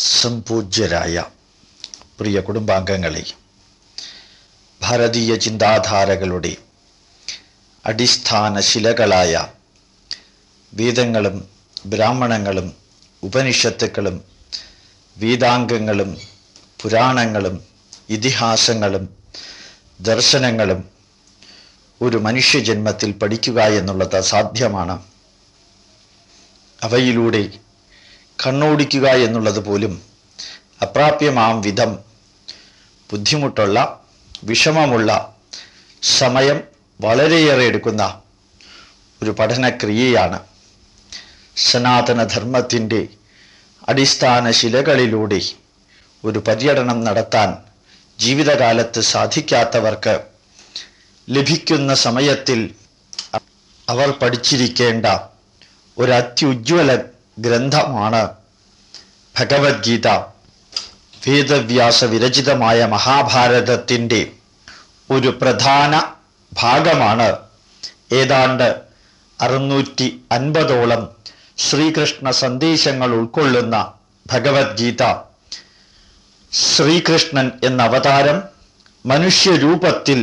സംപൂജ്യരായ പ്രിയ കുടുംബാംഗങ്ങളെ, ഭാരതീയ ചിന്താധാരകളുടെ അടിസ്ഥാന ശിലകളായ വേദങ്ങളും ബ്രാഹ്മണങ്ങളും ഉപനിഷത്തുക്കളും വേദാംഗങ്ങളും പുരാണങ്ങളും ഇതിഹാസങ്ങളും ദർശനങ്ങളും ഒരു മനുഷ്യജന്മത്തിൽ പഠിക്കുക എന്നുള്ളത് അസാധ്യമാണ്. അവയിലൂടെ കണ്ണോടിക്കുക എന്നുള്ളത് പോലും അപ്രാപ്യമാം വിധം ബുദ്ധിമുട്ടുള്ള, വിഷമമുള്ള, സമയം വളരെയേറെ എടുക്കുന്ന ഒരു പഠനക്രിയയാണ്. സനാതനധർമ്മത്തിൻ്റെ അടിസ്ഥാന ശിലകളിലൂടെ ഒരു പര്യടനം നടത്താൻ ജീവിതകാലത്ത് സാധിക്കാത്തവർക്ക് ലഭിക്കുന്ന സമയത്തിൽ അവർ പഠിച്ചിരിക്കേണ്ട ഒരു അത്യുജ്വല ഗ്രന്ഥമാണ് ഭഗവത്ഗീത. വേദവ്യാസ വിരചിതമായ മഹാഭാരതത്തിൻ്റെ ഒരു പ്രധാന ഭാഗമാണ്. ഏതാണ്ട് 650ഓളം ശ്രീകൃഷ്ണ സന്ദേശങ്ങൾ ഉൾക്കൊള്ളുന്ന ഭഗവത്ഗീത. ശ്രീകൃഷ്ണൻ എന്ന അവതാരം മനുഷ്യരൂപത്തിൽ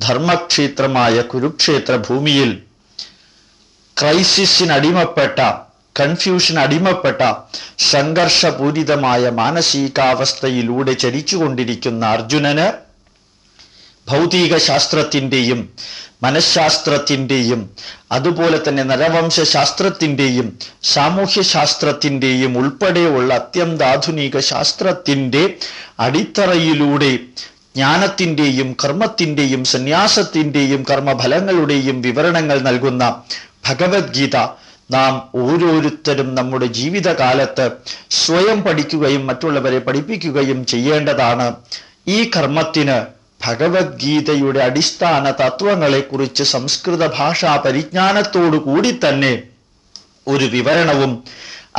ധർമ്മക്ഷേത്രമായ കുരുക്ഷേത്ര ഭൂമിയിൽ ക്രൈസിസിനടിമപ്പെട്ട, കൺഫ്യൂഷനടിമപ്പെട്ട, സംഘർഷപൂരിതമായ മാനസികാവസ്ഥയിലൂടെ ചരിച്ചുകൊണ്ടിരിക്കുന്ന അർജുനന് ഭൗതിക ശാസ്ത്രത്തിൻ്റെയും മനഃശാസ്ത്രത്തിൻ്റെയും അതുപോലെ തന്നെ നരവംശാസ്ത്രത്തിൻ്റെയും സാമൂഹ്യശാസ്ത്രത്തിൻ്റെയും ഉൾപ്പെടെയുള്ള അത്യന്താധുനിക ശാസ്ത്രത്തിൻ്റെ അടിത്തറയിലൂടെ ജ്ഞാനത്തിൻ്റെയും കർമ്മത്തിൻ്റെയും സന്യാസത്തിൻ്റെയും കർമ്മഫലങ്ങളുടെയും വിവരണങ്ങൾ നൽകുന്ന ഭഗവത്ഗീത നാം ഓരോരുത്തരും നമ്മുടെ ജീവിതകാലത്ത് സ്വയം പഠിക്കുകയും മറ്റുള്ളവരെ പഠിപ്പിക്കുകയും ചെയ്യേണ്ടതാണ്. ഈ കർമ്മത്തിന് ഭഗവത്ഗീതയുടെ അടിസ്ഥാന തത്വങ്ങളെക്കുറിച്ച് സംസ്കൃത ഭാഷാ പരിജ്ഞാനത്തോടു കൂടി തന്നെ ഒരു വിവരണവും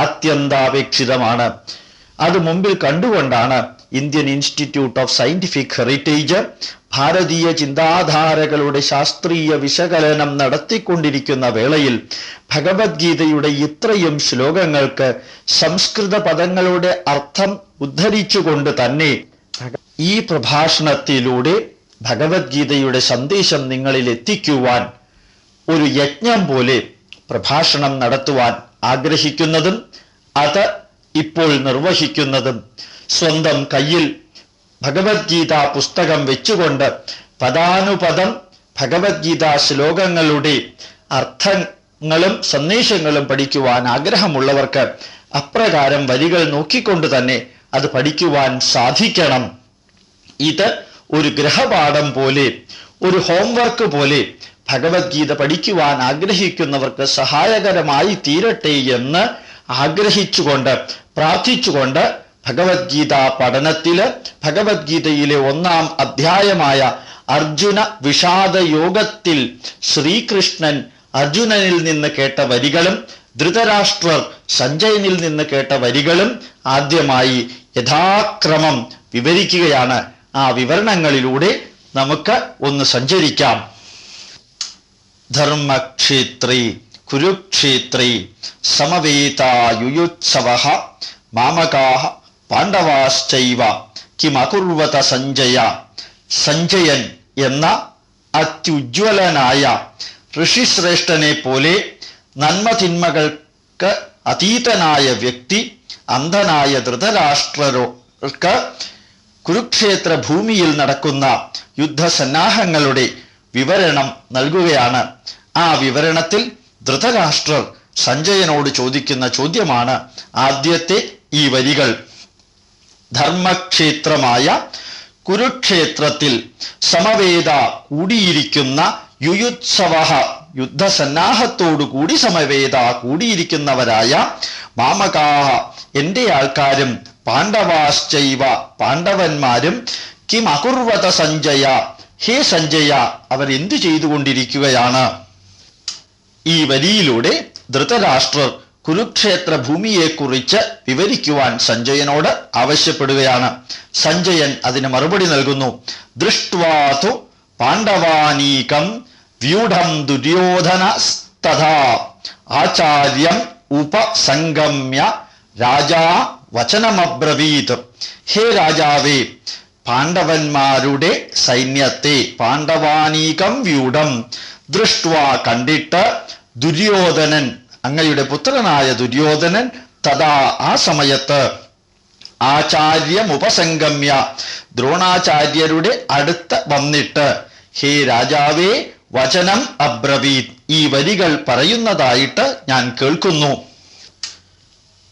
അത്യന്താപേക്ഷിതമാണ്. അത് മുമ്പിൽ കണ്ടുകൊണ്ടാണ് Indian institute of scientific heritage ഭാരതീയ ചിന്താധാരകളുടെ ശാസ്ത്രീയ വിശകലനം നടത്തിക്കൊണ്ടിരിക്കുന്ന വേളയിൽ ഭഗവത്ഗീതയുടെ ഇത്രയും ശ്ലോകങ്ങൾക്ക് സംസ്കൃത പദങ്ങളുടെ അർത്ഥം ഉദ്ധരിച്ചുകൊണ്ട് തന്നെ ഈ പ്രഭാഷണത്തിലൂടെ ഭഗവത്ഗീതയുടെ സന്ദേശം നിങ്ങളിൽ എത്തിക്കുവാൻ ഒരു യജ്ഞം പോലെ പ്രഭാഷണം നടത്തുവാൻ ആഗ്രഹിക്കുന്നതും അത് ഇപ്പോൾ നിർവഹിക്കുന്നതും സ്വന്തം കയ്യിൽ ഭഗവത്ഗീത പുസ്തകം വെച്ചുകൊണ്ട് പദാനുപദം ഭഗവത്ഗീത ശ്ലോകങ്ങളുടെ അർത്ഥങ്ങളും സന്ദേശങ്ങളും പഠിക്കുവാൻ ആഗ്രഹമുള്ളവർക്ക് അപ്രകാരം വരികൾ നോക്കിക്കൊണ്ട് തന്നെ അത് പഠിക്കുവാൻ സാധിക്കണം. ഇത് ഒരു ഗൃഹപാഠം പോലെ, ഒരു ഹോംവർക്ക് പോലെ ഭഗവത്ഗീത പഠിക്കുവാൻ ആഗ്രഹിക്കുന്നവർക്ക് സഹായകരമായി തീരട്ടെ എന്ന് ആഗ്രഹിച്ചുകൊണ്ട് പ്രാർത്ഥിച്ചുകൊണ്ട് ഭഗവത്ഗീത പഠനത്തില് ഭഗവത്ഗീതയിലെ 1-ാം അധ്യായമായ അർജുന വിഷാദ യോഗത്തിൽ ശ്രീകൃഷ്ണൻ അർജുനനിൽ നിന്ന് കേട്ട വരികളും ധൃതരാഷ്ട്രർ സഞ്ജയനിൽ നിന്ന് കേട്ട വരികളും ആദ്യമായി യഥാക്രമം വിവരിക്കുകയാണ്. ആ വിവരണങ്ങളിലൂടെ നമുക്ക് ഒന്ന് സഞ്ചരിക്കാം. ധർമ്മക്ഷേത്രേ കുരുക്ഷേത്രേ സമവേതായുയുത്സവഃ മാമകാഃ പാണ്ഡവാശ്ചൈവ കിമകുർവത സഞ്ജയ. സഞ്ജയൻ എന്ന അത്യുജ്വലനായ ഋഷിശ്രേഷ്ഠനെ പോലെ നന്മതിന്മകൾക്ക് അതീതനായ വ്യക്തി അന്ധനായ ധൃതരാഷ്ട്രർക്ക് കുരുക്ഷേത്ര ഭൂമിയിൽ നടക്കുന്ന യുദ്ധസന്നാഹങ്ങളുടെ വിവരണം നൽകുകയാണ്. ആ വിവരണത്തിൽ ധൃതരാഷ്ട്രർ സഞ്ജയനോട് ചോദിക്കുന്ന ചോദ്യമാണ് ആദ്യത്തെ ഈ വരികൾ. ധർമ്മക്ഷേത്രമായ കുരുക്ഷേത്രത്തിൽ സമവേദ കൂടിയിരിക്കുന്ന യുയുത്സവഃ യുദ്ധസന്നാഹത്തോടു കൂടി സമവേദ കൂടിയിരിക്കുന്നവരായ മാമകാഃ എൻ്റെ ആൾക്കാരും പാണ്ഡവാശ്ചൈവ പാണ്ഡവന്മാരും കിം അകുർവത സഞ്ജയ ഹേ സഞ്ജയ അവരെന്തു ചെയ്തുകൊണ്ടിരിക്കുകയാണ്. ഈ വരിയിലൂടെ ധൃതരാഷ്ട്രർ കുരുക്ഷേത്ര ഭൂമിയെക്കുറിച്ച് വിവരിക്കുവാൻ സഞ്ജയനോട് ആവശ്യപ്പെടുകയാണ്. സഞ്ജയൻ അതിന് മറുപടി നൽകുന്നു. ദൃഷ്ട്വാതു പാണ്ഡവാനീകം വ്യൂഢം ദുര്യോധനസ്തഥാ ആചാര്യം ഉപസംഗമ്യ രാജാ വചനമബ്രവീത്. ഹേ രാജാവേ, പാണ്ഡവന്മാരുടെ സൈന്യത്തെ, പാണ്ഡവാനീകം വ്യൂഢം ദൃഷ്ട്വാ കണ്ടിട്ട്, ദുര്യോധനൻ, അങ്ങയുടെ പുത്രനായ ദുര്യോധനൻ, തഥാ ആ സമയത്ത്, ആചാര്യമുപസംഗമ്യ, ദ്രോണാചാര്യരുടെ അടുത്ത് വന്നിട്ട്, ഹേ രാജാവേ, വചനം അബ്രവീത്, ഈ വരികൾ പറയുന്നതായിട്ട് ഞാൻ കേൾക്കുന്നു.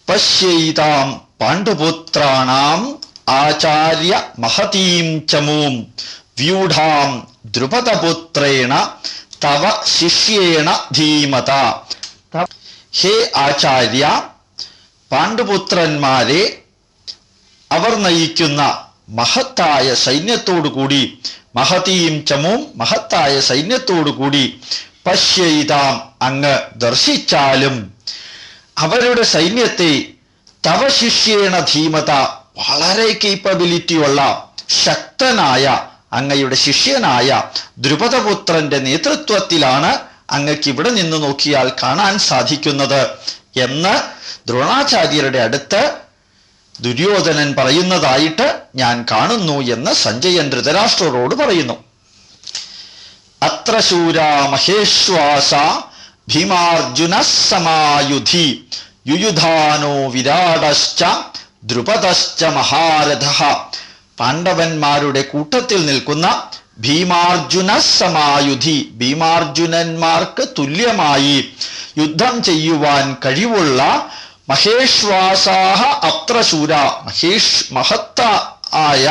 പശ്യൈതാം പാണ്ഡുപുത്രാണാം ആചാര്യ മഹതീം ചമൂം വ്യൂഢാം ദ്രുപദപുത്രേണ തവ ശിഷ്യേണ ധീമത. ഹേ ആചാര്യ, പാണ്ഡുപുത്രന്മാരെ അവർ നയിക്കുന്ന മഹത്തായ സൈന്യത്തോടുകൂടി, മഹതീം ചമൂം, മഹത്തായ സൈന്യത്തോടുകൂടി, പശ്യൈതാം, അങ്ങ് ദർശിച്ചാലും അവരുടെ സൈന്യത്തെ, തവ ശിഷ്യേണ ധീമത, വളരെ കേപ്പബിലിറ്റിയുള്ള ശക്തനായ അങ്ങയുടെ ശിഷ്യനായ ദ്രുപദപുത്രന്റെ നേതൃത്വത്തിലാണ് അങ്ങക്ക് ഇവിടെ നിന്ന് നോക്കിയാൽ കാണാൻ സാധിക്കുന്നത് എന്ന് ദ്രോണാചാര്യരുടെ അടുത്ത് ദുര്യോധനൻ പറയുന്നതായിട്ട് ഞാൻ കാണുന്നു എന്ന് സഞ്ജയൻ ധൃതരാഷ്ട്രരോട് പറയുന്നു. അത്ര ശൂരാ മഹേശ്വാസ ഭീമാർജുന സമായുധി യുയുധാനോ വിരാടശ്ച ദ്രുപദശ്ച മഹാരഥഃ. പാണ്ഡവന്മാരുടെ കൂട്ടത്തിൽ നിൽക്കുന്ന ഭീമാർജുന സമായുധി, ഭീമാർജുനന്മാർക്ക് തുല്യമായി യുദ്ധം ചെയ്യുവാൻ കഴിവുള്ള മഹേശ്വാസാഹ അത്ര ശൂര, മഹത്തായ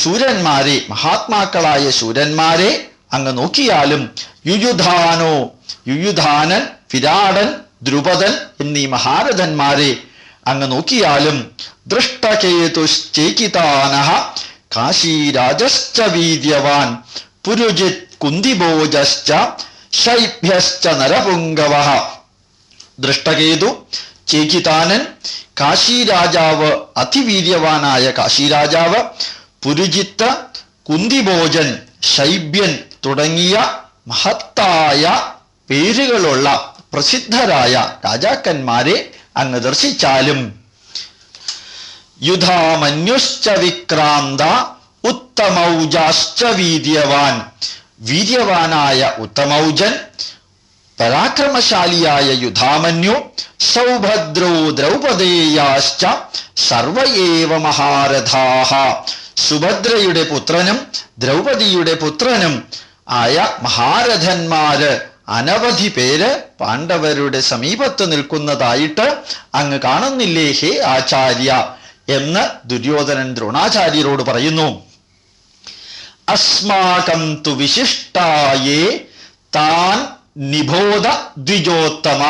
ശൂരന്മാരെ, മഹാത്മാക്കളായ ശൂരന്മാരെ അങ്ങ് നോക്കിയാലും, യുയുധാനോ, യുയുധാനൻ, വിരാടൻ, ദ്രുപദൻ എന്നീ മഹാരഥന്മാരെ അങ്ങ് നോക്കിയാലും, ദൃഷ്ടകേതുശ്ചേകിതാനഃ കാശീരാജശ്ച വീര്യവാൻ പുരുജിത് കുന്തിഭോജശ്ച ശൈഭ്യശ്ച നരപുംഗവഃ. ദൃഷ്ടകേതു, ചേകിതാനൻ, കാശീരാജാവ്, അതിവീര്യവാനായ കാശീരാജാവ്, പുരുജിത്ത്, കുന്തിഭോജൻ, ശൈബ്യൻ തുടങ്ങിയ മഹത്തായ പേരുകളുള്ള പ്രസിദ്ധരായ രാജാക്കന്മാരെ അങ്ങ് ദർശിച്ചാലും, യുധാമന്യുശ്ച വിക്രാന്ത ഉത്തമൗജാശ്ച വീര്യവാൻ, വീര്യവാനായ ഉത്തമൗജൻ, പരാക്രമശാലിയായ യുധാമന്യു, സൗഭദ്രോ ദ്രൗപദേയാശ്ച സർവ ഏവ മഹാരഥാഃ. സുഭദ്രയുടെ പുത്രനും ദ്രൗപദിയുടെ പുത്രനും ആയ മഹാരഥന്മാര് അനവധി പേര് പാണ്ഡവരുടെ സമീപത്ത് നിൽക്കുന്നതായിട്ട് അങ്ങ് കാണുന്നില്ലേ ഹേ ആചാര്യ എന്ന് ദുര്യോധനൻ ദ്രോണാചാര്യരോട് പറയുന്നു. അസ്മാകം തു വിശിഷ്ടായേ താൻ നിബോധ ദ്വിജോത്തമ.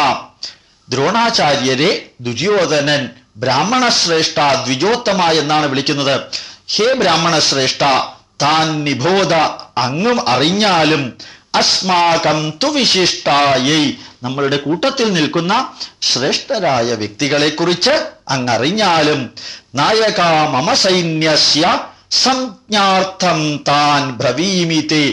ദ്രോണാചാര്യരെ ദുര്യോധനൻ ബ്രാഹ്മണശ്രേഷ്ഠ, ദ്വിജോത്തമ എന്നാണ് വിളിക്കുന്നത്. ഹേ ബ്രാഹ്മണശ്രേഷ്ഠ, താൻ നിബോധ, അങ്ങും അറിഞ്ഞാലും, അസ്മാകം തു വിശിഷ്ടായൈ, നമ്മളുടെ കൂട്ടത്തിൽ നിൽക്കുന്ന ശ്രേഷ്ഠരായ വ്യക്തികളെ കുറിച്ച് അങ്ങറിഞ്ഞാലും, നായക മമ സൈന്യസ്യ സംജ്ഞാർത്ഥം താൻ ബ്രവീമിതേ,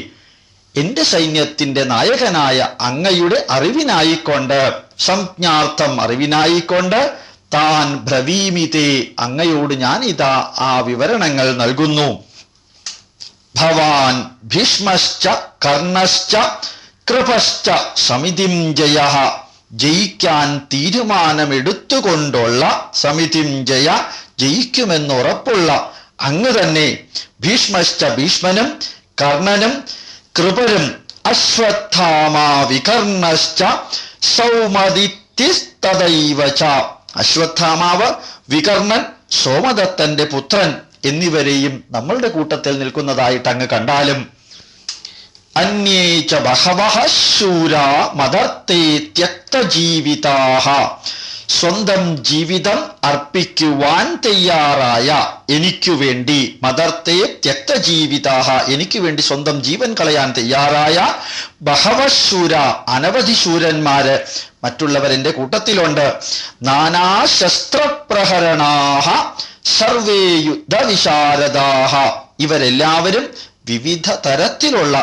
എന്റെ സൈന്യത്തിന്റെ നായകനായ അങ്ങയുടെ അറിവിനായിക്കൊണ്ട്, സംജ്ഞാർത്ഥം അറിവിനായിക്കൊണ്ട്, താൻ ബ്രവീമിതേ, അങ്ങയോട് ഞാൻ ഇതാ ആ വിവരണങ്ങൾ നൽകുന്നു. ഭവാൻ ഭീഷ്മശ്ച കർണശ്ച കൃപശ്ച സമിതിം ജയഃ, ജയിക്കാൻ തീരുമാനമെടുത്തുകൊണ്ടുള്ള, സമിതിം ജയ, ജയിക്കുമെന്നുറപ്പുള്ള അങ്ങ് തന്നെ, ഭീഷ്മശ്ച ഭീഷ്മനും, കർണനും, കൃപരും, അശ്വത്ഥാമ വികർണശ്ച സൗമദിത്യസ്തദൈവ ച, അശ്വത്ഥാമാവ്, വികർണൻ, സോമദത്തന്റെ പുത്രൻ എന്നിവരെയും നമ്മളുടെ കൂട്ടത്തിൽ നിൽക്കുന്നതായിട്ട് അങ്ങ് കണ്ടാലും, അന്യേ ച ബഹവഃ ശൂരാ മദർത്തേ ത്യക്തജീവിതാഃ, സ്വന്തം ജീവിതം അർപ്പിക്കുവാൻ തയ്യാറായ എനിക്കു വേണ്ടി, മദർത്തേ ത്യക്തജീവിതാഃ, എനിക്ക് വേണ്ടി സ്വന്തം ജീവൻ കളയാൻ തയ്യാറായ ബഹവഃ ശൂര, അനവധി ശൂരന്മാര് മറ്റുള്ളവരെന്റെ കൂട്ടത്തിലുണ്ട്. നാനാശസ്ത്രപ്രഹരണാഃ സർവേ യുദ്ധവിശാരദാഃ, ഇവരെല്ലാവരും വിവിധ തരത്തിലുള്ള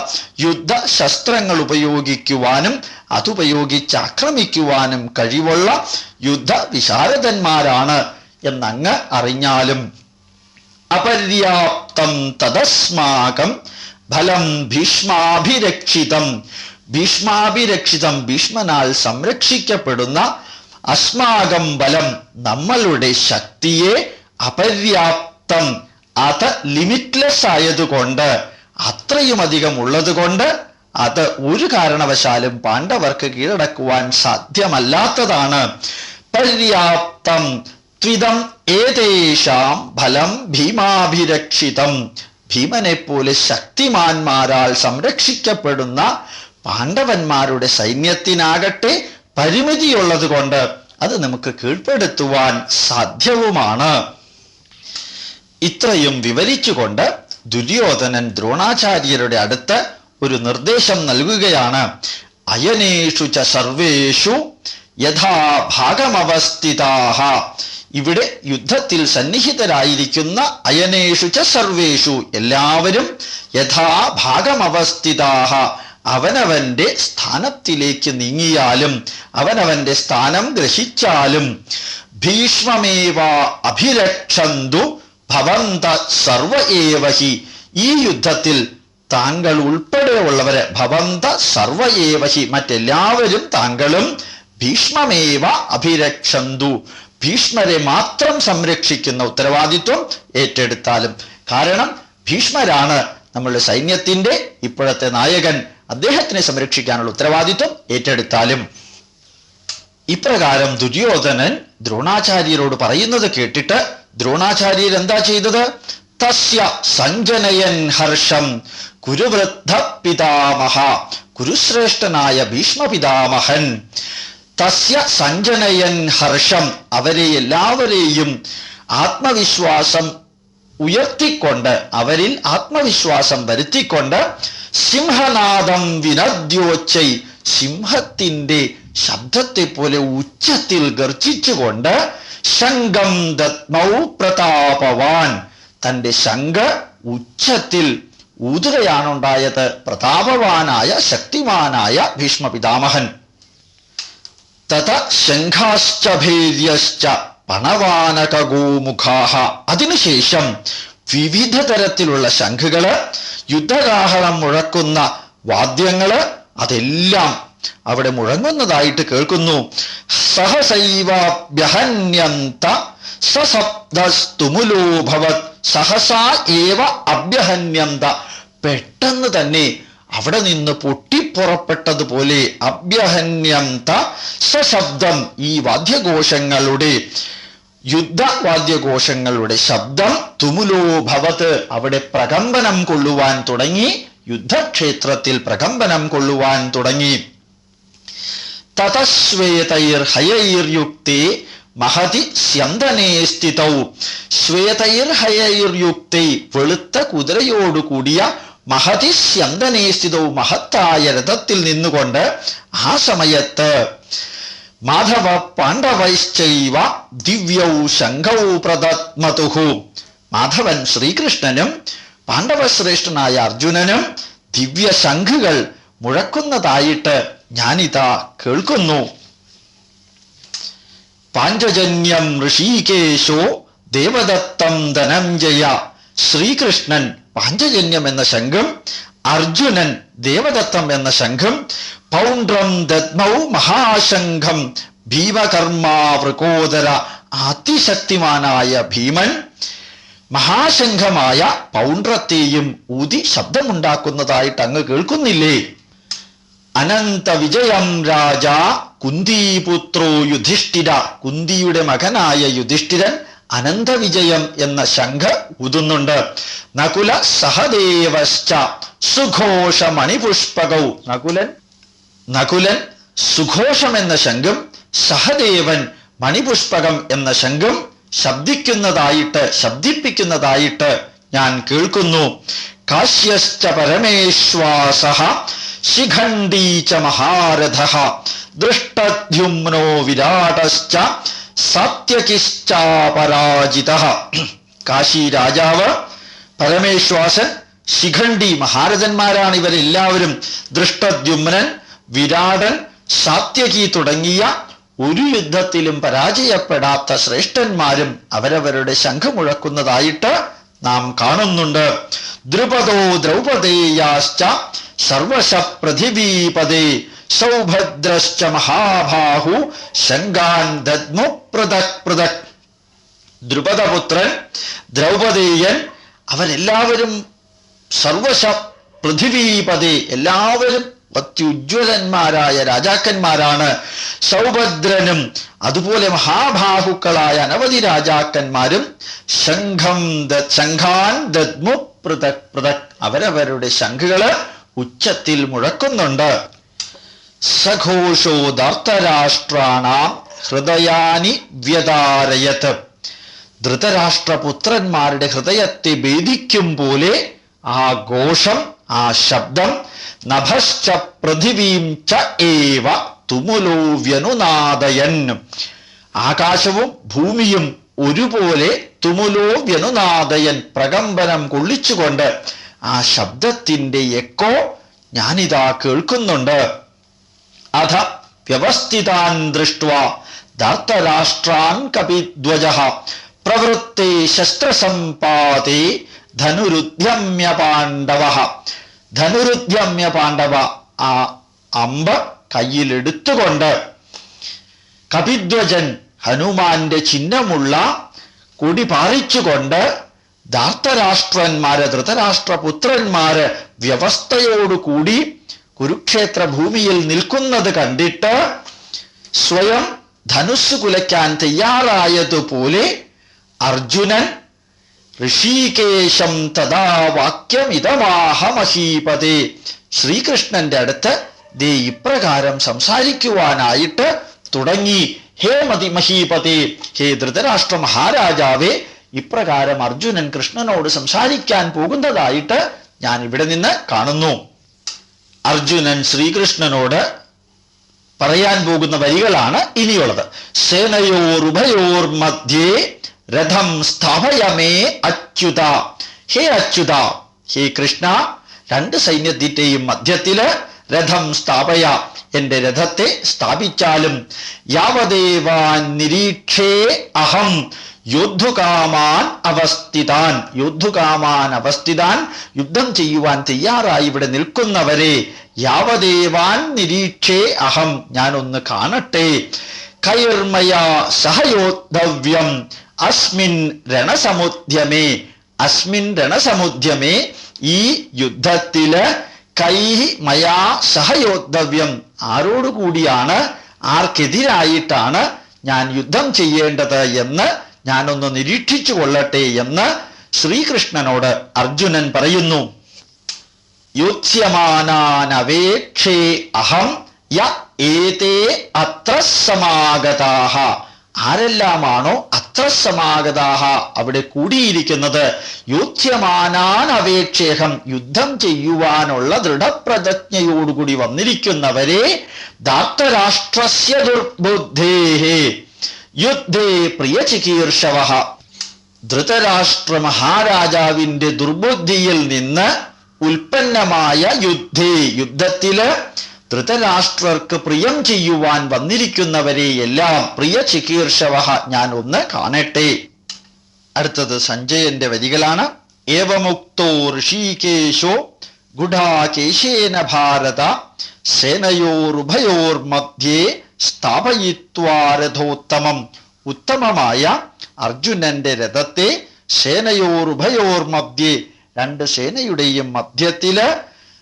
യുദ്ധശസ്ത്രങ്ങൾ ഉപയോഗിക്കുവാനും അതുപയോഗിച്ച് ആക്രമിക്കുവാനും കഴിവുള്ള യുദ്ധവിശാരദന്മാരാണ് എന്നങ്ങ് അറിഞ്ഞാലും അപര്യാപ്തം തദസ്മാകം ഫലം ഭീഷ്മാഭിരക്ഷിതം. ഭീഷ്മാഭിരക്ഷിതം, ഭീഷ്മനാൽ സംരക്ഷിക്കപ്പെടുന്ന അസ്മാകം ബലം, നമ്മളുടെ ശക്തിയെ അപര്യാപ്തം, അത് ലിമിറ്റ്ലെസ് ആയതുകൊണ്ട്, അത്രയും അധികം ഉള്ളതുകൊണ്ട് അത് ഒരു കാരണവശാലും പാണ്ഡവർക്ക് കീഴടക്കുവാൻ സാധ്യമല്ലാത്തതാണ്. പര്യാപ്തം ത്വിതം ഏതേഷാം ഫലം ഭീമാഭിരക്ഷിതം. ഭീമനെ പോലെ ശക്തിമാന്മാരാൽ സംരക്ഷിക്കപ്പെടുന്ന പാണ്ഡവന്മാരുടെ സൈന്യത്തിനാകട്ടെ പരിമിതിയുള്ളത് കൊണ്ട് അത് നമുക്ക് കീഴ്പ്പെടുത്തുവാൻ സാധ്യവുമാണ്. ഇത്രയും വിവരിച്ചുകൊണ്ട് ദുര്യോധനൻ ദ്രോണാചാര്യരുടെ അടുത്ത് ഒരു നിർദ്ദേശം നൽകുകയാണ്. അയനേഷു ച സർവേഷു യഥാ ഭാഗമവസ്ഥിതാഹ. ഇവിടെ യുദ്ധത്തിൽ സന്നിഹിതരായിരിക്കുന്ന അയനേഷു ച സർവേഷു, എല്ലാവരും യഥാ ഭാഗമവസ്ഥിതാഹ, അവനവന്റെ സ്ഥാനത്തിലേക്ക് നീങ്ങിയാലും അവനവന്റെ സ്ഥാനം ഗ്രഹിച്ചാലും ഭീഷ്മമേവ അഭിരക്ഷന്തു ഭവന്ത സർവ ഏവ ഹി. ഈ യുദ്ധത്തിൽ താങ്കൾ ഉൾപ്പെടെയുള്ളവരെ, ഭവന്ത സർവ ഏവ ഹി, മറ്റെല്ലാവരും താങ്കളും ഭീഷ്മമേവ അഭിരക്ഷന്തു, ഭീഷ്മരെ മാത്രം സംരക്ഷിക്കുന്ന ഉത്തരവാദിത്വം ഏറ്റെടുത്താലും. കാരണം ഭീഷ്മരാണ് നമ്മളുടെ സൈന്യത്തിന്റെ ഇപ്പോഴത്തെ നായകൻ. അദ്ദേഹത്തിനെ സംരക്ഷിക്കാനുള്ള ഉത്തരവാദിത്വം ഏറ്റെടുത്താലും. ഇപ്രകാരം ദുര്യോധനൻ ദ്രോണാചാര്യരോട് പറയുന്നത് കേട്ടിട്ട് ദ്രോണാചാര്യർ എന്താ ചെയ്തത്? തസ്യ സഞ്ജനയൻ ഹർഷം കുരുവൃദ്ധ പിതാമഹ. കുരുശ്രേഷ്ഠനായ ഭീഷ്മപിതാമഹൻ തസ്യ സഞ്ജനയൻ ഹർഷം, അവരെ എല്ലാവരെയും ആത്മവിശ്വാസം ഉയർത്തിക്കൊണ്ട്, അവരിൽ ആത്മവിശ്വാസം വരുത്തിക്കൊണ്ട് സിംഹനാദം വിനദ്യോച്ചൈ, സിംഹത്തിന്റെ ശബ്ദത്തെ പോലെ ഉച്ചത്തിൽ ഗർജിച്ചുകൊണ്ട് ശംഖം ദത്മൗ പ്രതാപവാൻ, തന്റെ ശംഖ ഉച്ചത്തിൽ ഊതുകയാണുണ്ടായത് പ്രതാപവാനായ ശക്തിമാനായ ഭീഷ്മപിതാമഹൻ. തത ശംഖാശ്ച ഭേര്യശ്ച പണവാനകഗോമുഖാഹ. അതിനുശേഷം വിവിധ തരത്തിലുള്ള ശംഖുകള്, യുദ്ധകാഹളം മുഴക്കുന്ന വാദ്യങ്ങള്, അതെല്ലാം അവിടെ മുഴങ്ങുന്നതായിട്ട് കേൾക്കുന്നു. സഹസൈവാഭ്യഹന്യന്ത സശബ്ദസ്തുമുലോ ഭവത്. സഹസാ ഏവ അഭ്യഹന്യന്ത, പെട്ടെന്ന് തന്നെ അവിടെ നിന്ന് പൊട്ടിപ്പുറപ്പെട്ടതുപോലെ അഭ്യഹന്യന്ത സശബ്ദം, ഈ വാദ്യഘോഷങ്ങളുടെ, യുദ്ധവാദ്യഘോഷങ്ങളുടെ ശബ്ദം തുമുലോ ഭവത്, അവിടെ പ്രകമ്പനം കൊള്ളുവാൻ തുടങ്ങി, യുദ്ധക്ഷേത്രത്തിൽ പ്രകമ്പനം കൊള്ളുവാൻ തുടങ്ങി. തതശ്വേതൈർഹയൈർയുക്തേ മഹതി സ്യന്തനേ സ്ഥിതൗ. ശ്വേതൈർഹയൈർയുക്തേ, വെളുത്ത കുതിരയോടുകൂടിയ മഹതി സ്യന്തനേ സ്ഥിതൗ, മഹത്തായ രഥത്തിൽ നിന്നുകൊണ്ട് ആ സമയത്ത് മാധവ പാണ്ഡവൈശ്ചൈവ ദിവ്യൗ ശംഖൗ പ്രദത്മതുഹു. മാധവൻ ശ്രീകൃഷ്ണനും പാണ്ഡവശ്രേഷ്ഠനായ അർജുനനും ദിവ്യ ശംഖുകൾ മുഴക്കുന്നതായിട്ട് ഞാനിതാ കേൾക്കുന്നു. പാഞ്ചജന്യം ഋഷികേശോ ദേവദത്തം ധനഞ്ജയ. ശ്രീകൃഷ്ണൻ പാഞ്ചജന്യം എന്ന ശംഖും അർജുനൻ ദേവദത്തം എന്ന ശംഖും പൗണ്ഡ്രം ദത്മൗ മഹാശംഖം ഭീമകർമാ വൃകോദര. അതിശക്തിമാനായ ഭീമൻ മഹാശംഖമായ പൗണ്ഡ്രത്തെയും ഊതി ശബ്ദമുണ്ടാക്കുന്നതായിട്ട് അങ്ങ് കേൾക്കുന്നില്ലേ? അനന്ത വിജയം രാജ കുന്തിപുത്രോ യുധിഷ്ഠിര. കുന്തിയുടെ മകനായ യുധിഷ്ഠിരൻ അനന്തവിജയം എന്ന ശംഖ ഊതുന്നുണ്ട്. നകുല സഹദേവശ്ച സുഘോഷ മണിപുഷ്പകൗ. നകുലൻ സുഘോഷം എന്ന ശംഖും സഹദേവൻ മണിപുഷ്പകം എന്ന ശംഖും ശബ്ദിപ്പിക്കുന്നതായിട്ട് ഞാൻ കേൾക്കുന്നു. കാശ്യശ്ച പരമേശ്വാസഃ ശിഖണ്ഡീ ച മഹാരഥഃ ദൃഷ്ടദ്യുമ്നോ വിരാടശ്ച സാത്യകിശ്ചാപരാജിതഃ. കാശി രാജാവ്, പരമേശ്വാസൻ, ശിഖണ്ഡി, മഹാരഥന്മാരാണ് ഇവരെല്ലാവരും. ദൃഷ്ടദ്യുമ്നൻ, വിരാടൻ, സാത്യകി തുടങ്ങിയ ഒരു യുദ്ധത്തിലും പരാജയപ്പെടാത്ത ശ്രേഷ്ഠന്മാരും അവരവരുടെ ശംഖ് മുഴക്കുന്നതായിട്ട് നാം കാണുന്നുണ്ട്. ദ്രുപദോ ദ്രൗപദേയാശ്ച സർവശ പൃഥിവീപദേ സൗഭദ്രശ്ച മഹാബാഹു ശങ്കാൻ ദദ്മു പൃഥക് പൃഥക്. ദ്രുപദപുത്രൻ, ദ്രൗപദേയൻ, അവരെല്ലാവരും സർവശ പൃഥിവീപദേ, എല്ലാവരും അത്യുജ്വലന്മാരായ രാജാക്കന്മാരാണ്. സൗഭദ്രനും അതുപോലെ മഹാബാഹുക്കളായ അനവധി രാജാക്കന്മാരും ശംഖാൻ ദദ്മു പൃഥക് പൃഥക്, അവരവരുടെ ശംഖുകള് ഉച്ചത്തിൽ മുഴക്കുന്നുണ്ട്. സഘോഷോ ധർത്തരാഷ്ട്രാണാം ഹൃദയാനി വ്യതാരയത്. ധൃതരാഷ്ട്രപുത്രന്മാരുടെ ഹൃദയത്തെ ഭേദിക്കും പോലെ ആ ഘോഷം, ആ ശബ്ദം. നഭശ്ച പൃഥിവീം ച ഏവ തുമുലോ വ്യനുനാദയൻ. ആകാശവും ഭൂമിയും ഒരുപോലെ തുമുലോ വ്യനുനാദയൻ, പ്രകമ്പനം കൊള്ളിച്ചുകൊണ്ട് ആ ശബ്ദത്തിന്റെ എക്കോ ഞാനിതാ കേൾക്കുന്നുണ്ട്. അധ വ്യവസ്ഥിതാൻ ദൃഷ്ട്വാ ധാർത്തരാഷ്ട്രാൻ കപിധ്വജഃ പ്രവൃത്തെ ശസ്ത്രസമ്പാദേ ധനുരുദ്ധ്യമ്യ പാണ്ഡവഃ. ധനുരുദ്ധ്യമ്യ പാണ്ഡവ, ആ അമ്പ് കയ്യിലെടുത്തുകൊണ്ട് കപിധ്വജൻ ഹനുമാന്റെ ചിഹ്നമുള്ള കൊടി പാറിച്ചുകൊണ്ട് ധാർത്തരാഷ്ട്രന്മാര്, ധൃതരാഷ്ട്രപുത്രന്മാര് വ്യവസ്ഥയോടുകൂടി കുരുക്ഷേത്ര ഭൂമിയിൽ നിൽക്കുന്നത് കണ്ടിട്ട് സ്വയം ധനുസ് കുലയ്ക്കാൻ തയ്യാറായതുപോലെ അർജുനൻ ഋഷികേശം തഥാ വാക്യമിതമാഹ മഹീപതേ, ശ്രീകൃഷ്ണന്റെ അടുത്ത് ദേ ഇപ്രകാരം സംസാരിക്കുവാനായിട്ട് തുടങ്ങി. ഹേ മഹീപതേ, ഹേ ധൃതരാഷ്ട്ര മഹാരാജാവേ, ഇപ്രകാരം അർജുനൻ കൃഷ്ണനോട് സംസാരിക്കാൻ പോകുന്നതായിട്ട് ഞാൻ ഇവിടെ നിന്ന് കാണുന്നു. അർജുനൻ ശ്രീകൃഷ്ണനോട് പറയാൻ പോകുന്ന വരികളാണ് ഇനിയുള്ളത്. സേനയോരുഭയോർ മധ്യേ രഥം സ്ഥാപയമേ അച്യുത. ഹേ അച്യുത, ഹേ കൃഷ്ണ, രണ്ട് സൈന്യത്തിന്റെയും മധ്യത്തില് രഥം സ്ഥാപയ, എന്റെ രഥത്തെ സ്ഥാപിച്ചാലും. യാവദേവാൻ നിരീക്ഷേ അഹം യോദ്ധുകാമാൻ അവസ്ഥിതാൻ. യോദ്ധുകാമാൻ അവസ്ഥിതാൻ, യുദ്ധം ചെയ്യുവാൻ തയ്യാറായി ഇവിടെ നിൽക്കുന്നവരെ യാവദേവാൻ നിരീക്ഷേ അഹം, ഞാനൊന്ന് കാണട്ടെ. കൈർമയാ സഹയോദ്ധവ്യം അസ്മിൻ രണസമുദ്യമേ. അസ്മിൻ രണസമുദ്യമേ, ഈ യുദ്ധത്തില് കൈ മയാ സഹയോദ്ധവ്യം, ആരോടുകൂടിയാണ്, ആർക്കെതിരായിട്ടാണ് ഞാൻ യുദ്ധം ചെയ്യേണ്ടത് എന്ന് ഞാനൊന്ന് നിരീക്ഷിച്ചു കൊള്ളട്ടെ എന്ന് ശ്രീകൃഷ്ണനോട് അർജുനൻ പറയുന്നു. യോത്സ്യമാനാനവേക്ഷേ അഹം യ ഏതേ അത്ര സമാഗതാഹ. ആരെല്ലാമാണോ അത്ര സമാഗതാഹ, അവിടെ കൂടിയിരിക്കുന്നത്, യോത്സ്യമാനാൻ അവേക്ഷേഹം, യുദ്ധം ചെയ്യുവാനുള്ള ദൃഢപ്രതിജ്ഞയോടുകൂടി വന്നിരിക്കുന്നവരെ, ധാർത്തരാഷ്ട്രസ്യ ദുർബുദ്ധേഹേ യുദ്ധേ പ്രിയചികീർഷവഃ. ധൃതരാഷ്ട്ര മഹാരാജാവിന്റെ ദുർബുദ്ധിയിൽ നിന്ന് ഉൽപ്പന്നമായ യുദ്ധേ, യുദ്ധത്തില് ധൃതരാഷ്ട്രർക്ക് പ്രിയം ചെയ്യുവാൻ വന്നിരിക്കുന്നവരെ എല്ലാം പ്രിയ ചികീർഷവഃ, ഞാൻ ഒന്ന് കാണട്ടെ. അടുത്തത് സഞ്ജയന്റെ വരികളാണ്. ഏവമുക്തോ ഋഷികേശോ ഗുഢാകേശേന ഭാരത സേനയോരുഭയോർ മധ്യേ സ്ഥാപയിത്വാ രഥോത്തമം. ഉത്തമമായ അർജുനന്റെ രഥത്തെ സേനയോരുഭയോർ മധ്യേ, രണ്ട് സേനയുടെയും മധ്യത്തില്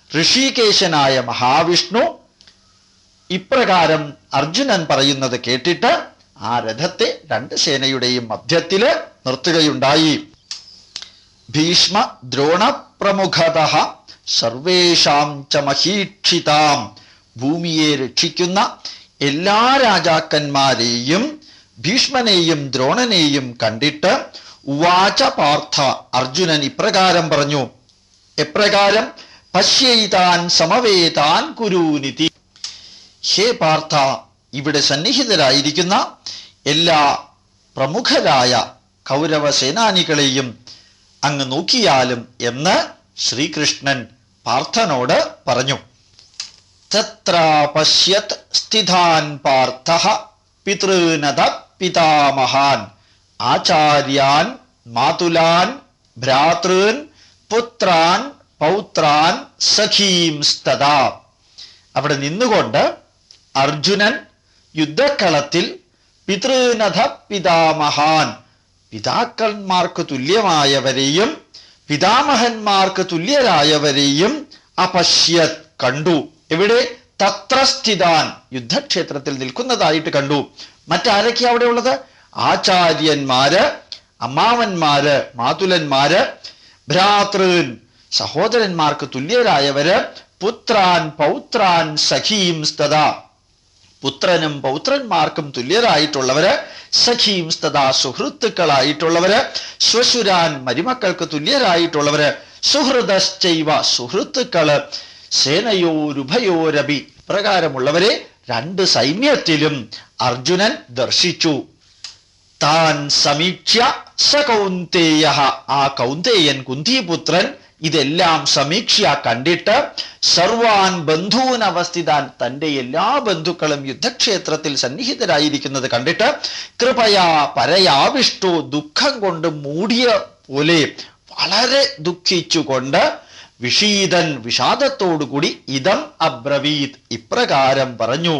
ഋഷികേശനായ മഹാവിഷ്ണു ഇപ്രകാരം അർജുനൻ പറയുന്നത് കേട്ടിട്ട് ആ രഥത്തെ രണ്ട് സേനയുടെയും മധ്യത്തില് നിർത്തുകയുണ്ടായി. ഭീഷ്മ ദ്രോണ പ്രമുഖതഃ സർവേഷാം ച മഹീക്ഷിതാം. ഭൂമിയെ രക്ഷിക്കുന്ന എല്ലാ രാജാക്കന്മാരെയും ഭീഷ്മനെയും ദ്രോണനെയും കണ്ടിട്ട് ഉവാച പാർത്ഥ, അർജുനൻ ഇപ്രകാരം പറഞ്ഞു. എപ്രകാരം? പശ്യൈതാൻ സമവേതാൻ കുരൂനിതി. ഹേ പാർത്ഥ, ഇവിടെ സന്നിഹിതരായിരിക്കുന്ന എല്ലാ പ്രമുഖരായ കൗരവ സേനാനികളെയും അങ്ങ് നോക്കിയാലും എന്ന് ശ്രീകൃഷ്ണൻ പാർത്ഥനോട് പറഞ്ഞു. തത്ര പശ്യത് സ്ഥിതാൻ പാർത്ഥഃ പിതൃനത പിതാമഹാൻ ആചാര്യാൻ മാതുലാൻ ഭ്രാതൃൻ പുത്രാൻ പൗത്രാൻ സഖീംസ്തദാ. അവിടെ നിന്നുകൊണ്ട് അർജുനൻ യുദ്ധക്കളത്തിൽ പിതൃനഥ പിതാമഹാൻ പിതാക്കന്മാർക്ക് തുല്യമായവരെയും പിതാമഹന്മാർക്ക് തുല്യരായവരെയും അപശ്യത് കണ്ടു. എവിടെ? തത്രസ്ഥിതാൻ യുദ്ധക്ഷേത്രത്തിൽ നിൽക്കുന്നതായിട്ട് കണ്ടു. മറ്റാരൊക്കെയാ അവിടെ ഉള്ളത്? ആചാര്യന്മാര്, അമ്മാവന്മാര്, മാതുലന്മാര്, ഭ്രാതൃൻ സഹോദരന്മാർക്ക് തുല്യരായവര്, പുത്രാൻ പൗത്രാൻ സഖീംസ്തദാ പുത്രനും പൗത്രന്മാർക്കും തുല്യരായിട്ടുള്ളവര്, സഖീംസ്തദാ സുഹൃത്തുക്കളായിട്ടുള്ളവര്, ശ്വശുരാൻ മരുമക്കൾക്ക് തുല്യരായിട്ടുള്ളവര്, സുഹൃദശ്ചൈവ സുഹൃത്തുക്കള്, സേനയോരുഭയോരപി പ്രകാരമുള്ളവരെ രണ്ട് സൈന്യത്തിലും അർജുനൻ ദർശിച്ചു. താൻ സമീക്ഷ്യ സ കൗന്ദേയ ആ കൗന്ദേയൻ കുന്തിപുത്രൻ ഇതെല്ലാം സമീക്ഷ കണ്ടിട്ട് സർവാൻ ബന്ധൂൻ അവസ്ഥിതാൻ തൻ്റെ എല്ലാ ബന്ധുക്കളും യുദ്ധക്ഷേത്രത്തിൽ സന്നിഹിതരായിരിക്കുന്നത് കണ്ടിട്ട് കൃപയാ പരയാവിഷ്ടോ ദുഃഖം കൊണ്ട് മൂടിയ പോലെ വളരെ ദുഃഖിച്ചുകൊണ്ട് വിഷീദൻ വിഷാദത്തോടുകൂടി ഇതം അബ്രവീത് ഇപ്രകാരം പറഞ്ഞു.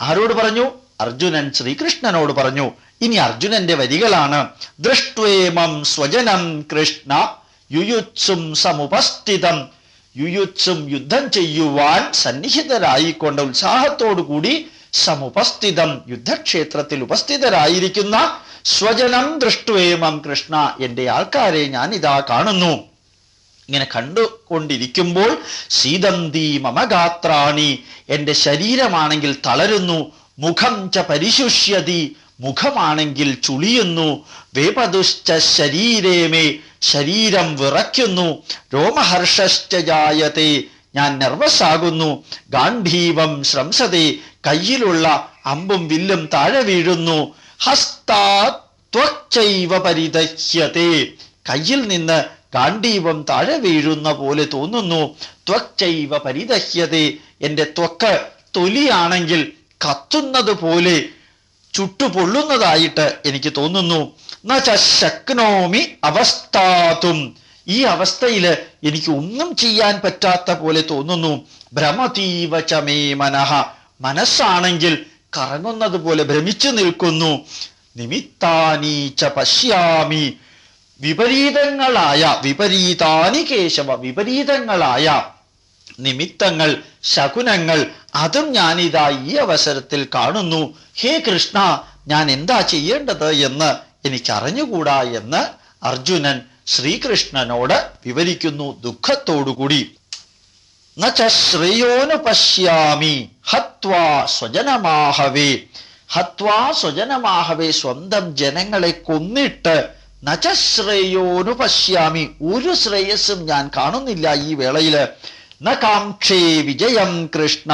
ആരോട് പറഞ്ഞു? അർജുനൻ ശ്രീകൃഷ്ണനോട് പറഞ്ഞു. ഇനി അർജുനന്റെ വരികളാണ്. ദൃഷ്ട്വേമം സ്വജനം കൃഷ്ണ യുയുത്സും സമുപസ്ഥിതം. യുയുത്സും യുദ്ധം ചെയ്യുവാൻ സന്നിഹിതരായിക്കൊണ്ട് ഉത്സാഹത്തോടുകൂടി സമുപസ്ഥിതം യുദ്ധക്ഷേത്രത്തിൽ ഉപസ്ഥിതരായിരിക്കുന്ന സ്വജനം ദൃഷ്ട്വേമം കൃഷ്ണ എൻ്റെ ആൾക്കാരെ ഞാൻ ഇതാ കാണുന്നു. ഇങ്ങനെ കണ്ടുകൊണ്ടിരിക്കുമ്പോൾ സീതന്തി മമഗാത്രാണി എൻ്റെ ശരീരമാണെങ്കിൽ തളരുന്നു, മുഖം ച പരിശുഷ്യതി മുഖമാണെങ്കിൽ ചുളിയുന്നു, വേപതുശ്ച ശരീരേമേ ശരീരം വിറയ്ക്കുന്നു, രോമഹർഷശ്ച ജായത്തെ ഞാൻ നെർവസ് ആകുന്നു, ഗാന്ധീവം ശ്രംസതേ കയ്യിലുള്ള അമ്പും വില്ലും താഴെ വീഴുന്നു, ഹസ്താത് ത്വക്ചൈവ പരിദഹ്യത്തെ കയ്യിൽ നിന്ന് ഗാന്ധീവം താഴെ വീഴുന്ന പോലെ തോന്നുന്നു, ത്വക്ചൈവ പരിദഹ്യത്തെ എൻ്റെ ത്വക്ക് തൊലിയാണെങ്കിൽ കത്തുന്നത് പോലെ ചുട്ടുപൊള്ളുന്നതായിട്ട് എനിക്ക് തോന്നുന്നു. നച ശക്നോമി അവസ്ഥാതും ഈ അവസ്ഥയിൽ എനിക്ക് ഒന്നും ചെയ്യാൻ പറ്റാത്ത പോലെ തോന്നുന്നു. ഭ്രമതീവ ച മേ മനഃ മനസ്സാണെങ്കിൽ കറങ്ങുന്നത് പോലെ ഭ്രമിച്ചു നിൽക്കുന്നു. നിമിത്താനി ച പശ്യാമി വിപരീതങ്ങളായ വിപരീതാനി കേശവ വിപരീതങ്ങളായ നിമിത്തങ്ങൾ ശകുനങ്ങൾ അതും ഞാനിതാ ഈ അവസരത്തിൽ കാണുന്നു. ഹേ കൃഷ്ണ ഞാൻ എന്താ ചെയ്യേണ്ടത് എന്ന് എനിക്കറിഞ്ഞുകൂടാ എന്ന് അർജുനൻ ശ്രീകൃഷ്ണനോട് വിവരിക്കുന്നു ദുഃഖത്തോടുകൂടി. നച ശ്രേയോനു പശ്യാമി ഹത്വാ സ്വജനമാഹവേ ഹത്വാ സ്വജനമാഹവേ സ്വന്തം ജനങ്ങളെ കൊന്നിട്ട് നച ശ്രേയോനു പശ്യാമി ഒരു ശ്രേയസ്സും ഞാൻ കാണുന്നില്ല ഈ വേളയില്. ന കാംക്ഷേ വിജയം കൃഷ്ണ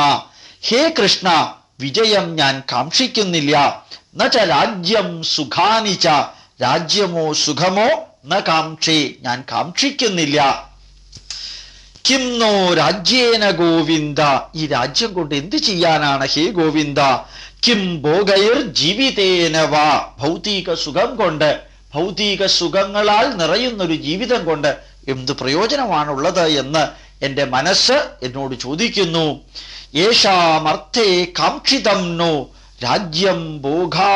ഹേ കൃഷ്ണ വിജയം ഞാൻ കാക്ഷിക്കുന്നില്ല. നച രാജ്യം സുഖാനിച്ച രാജ്യമോ സുഖമോ ന കാംക്ഷേ ഞാൻ കാക്ഷിക്കുന്നില്ല. കിം നോ രാജ്യേന ഗോവിന്ദ ഈ രാജ്യം കൊണ്ട് എന്ത് ചെയ്യാനാണ് ഹേ ഗോവിന്ദ. കിം ഭോഗൈർ ജീവിതേന വാ ഭൗതിക സുഖം കൊണ്ട് ഭൗതിക സുഖങ്ങളാൽ നിറയുന്നൊരു ജീവിതം കൊണ്ട് എന്ത് പ്രയോജനമാണുള്ളത് എന്ന് എൻ്റെ മനസ്സ് എന്നോട് ചോദിക്കുന്നു. യേഷാമർത്ഥേ കാക്ഷിതം നോ രാജ്യം ഭോഗാ